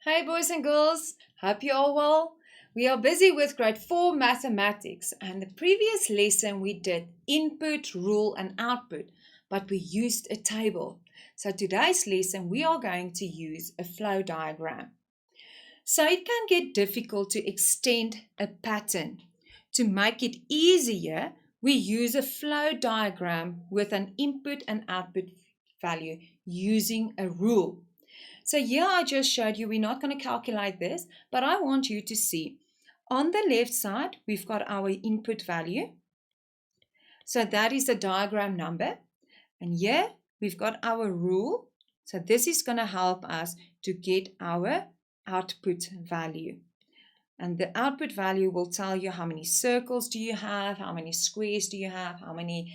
Hey, boys and girls, hope you're all well. We are busy with grade 4 mathematics, and the previous lesson we did input, rule, and output, but we used a table. So, today's lesson we are going to use a flow diagram. So, it can get difficult to extend a pattern. To make it easier, we use a flow diagram with an input and output value using a rule. So here I just showed you, we're not going to calculate this, but I want you to see. On the left side, we've got our input value. So that is the diagram number. And here we've got our rule. So this is going to help us to get our output value. And the output value will tell you how many circles do you have, how many squares do you have, how many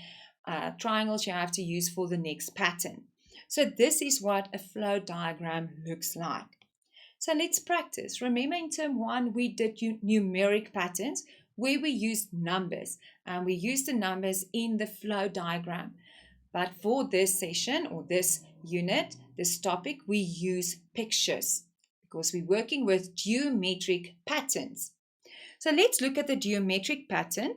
triangles you have to use for the next pattern. So this is what a flow diagram looks like. So let's practice. Remember in term 1 we did numeric patterns where we used numbers and we used the numbers in the flow diagram. But for this session or this unit, this topic, we use pictures because we're working with geometric patterns. So let's look at the geometric pattern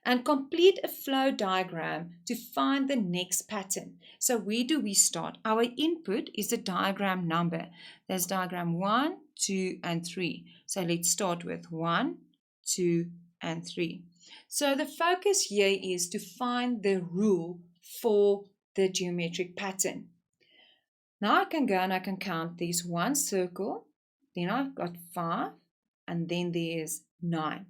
and complete a flow diagram to find the next pattern. So where do we start? Our input is the diagram number. There's diagram 1, 2, and 3. So let's start with 1, 2, and 3. So the focus here is to find the rule for the geometric pattern. Now I can go and I can count. There's one circle, then I've got 5, and then there's 9.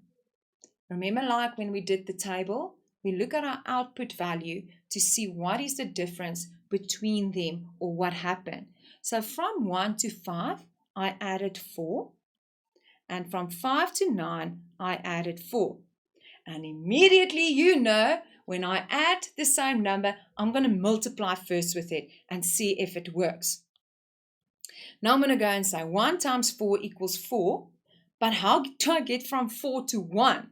Remember, like when we did the table, we look at our output value to see what is the difference between them or what happened. So from 1 to 5, I added 4. And from 5 to 9, I added 4. And immediately you know, when I add the same number, I'm going to multiply first with it and see if it works. Now I'm going to go and say 1 times 4 equals 4. But how do I get from 4 to 1?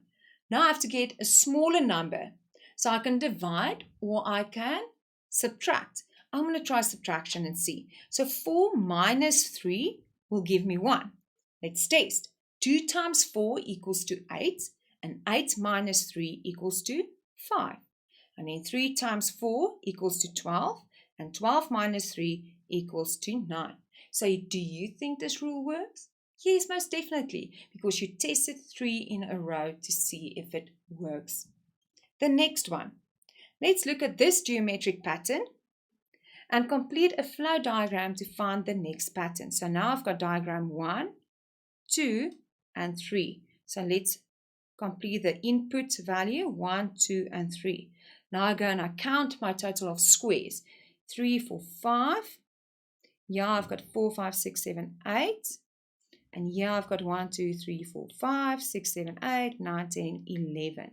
Now I have to get a smaller number. So I can divide or I can subtract. I'm going to try subtraction and see. So 4 minus 3 will give me 1. Let's test. 2 times 4 equals to 8. And 8 minus 3 equals to 5. And then 3 times 4 equals to 12. And 12 minus 3 equals to 9. So do you think this rule works? Yes, most definitely, because you tested 3 in a row to see if it works. The next one. Let's look at this geometric pattern and complete a flow diagram to find the next pattern. So now I've got diagram 1, 2, and 3. So let's complete the input value 1, 2, and 3. Now I go and I count my total of squares. 3, 4, 5. Yeah, I've got 4, 5, 6, 7, 8. And here I've got 1, 2, 3, 4, 5, 6, 7, 8, 9, 10, 11.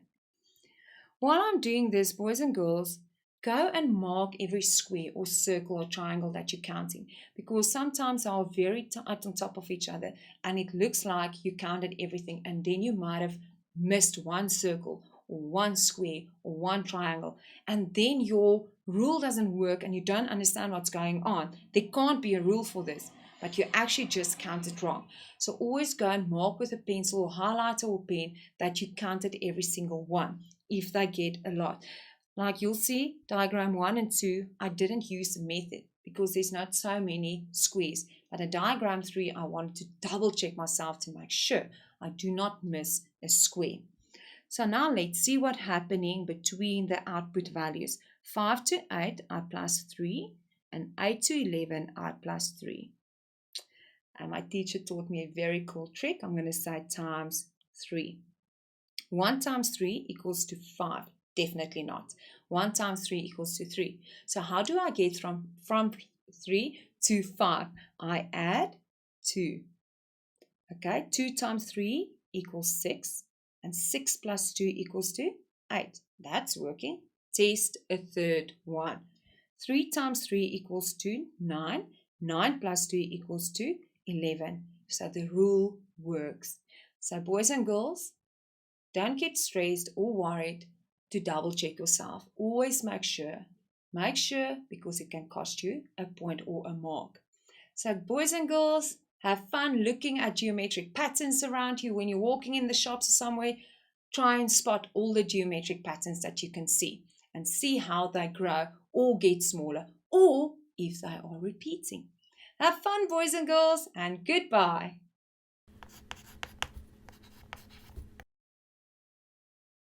While I'm doing this, boys and girls, go and mark every square or circle or triangle that you're counting, because sometimes they are very tight on top of each other and it looks like you counted everything and then you might have missed one circle or one square or one triangle, and then your rule doesn't work and you don't understand what's going on. There can't be a rule for this, but you actually just counted wrong. So always go and mark with a pencil or highlighter or pen that you counted every single one if they get a lot. Like you'll see, diagram 1 and 2, I didn't use the method because there's not so many squares. But in diagram 3, I wanted to double check myself to make sure I do not miss a square. So now let's see what's happening between the output values. 5 to 8, I plus 3, and 8 to 11, I plus 3. And my teacher taught me a very cool trick. I'm going to say times 3. 1 times 3 equals to 5. Definitely not. 1 times 3 equals to 3. So how do I get from 3 to 5? I add 2. Okay, 2 times 3 equals 6. And 6 plus 2 equals to 8. That's working. Test a third one. 3 times 3 equals to 9. 9 plus 2 equals to 11. So the rule works. So boys and girls, don't get stressed or worried to double check yourself. Always make sure. Make sure, because it can cost you a point or a mark. So boys and girls, Have fun looking at geometric patterns around you when you're walking in the shops or somewhere. Try and spot all the geometric patterns that you can see and see how they grow or get smaller or if they are repeating. Have fun, boys and girls, and goodbye.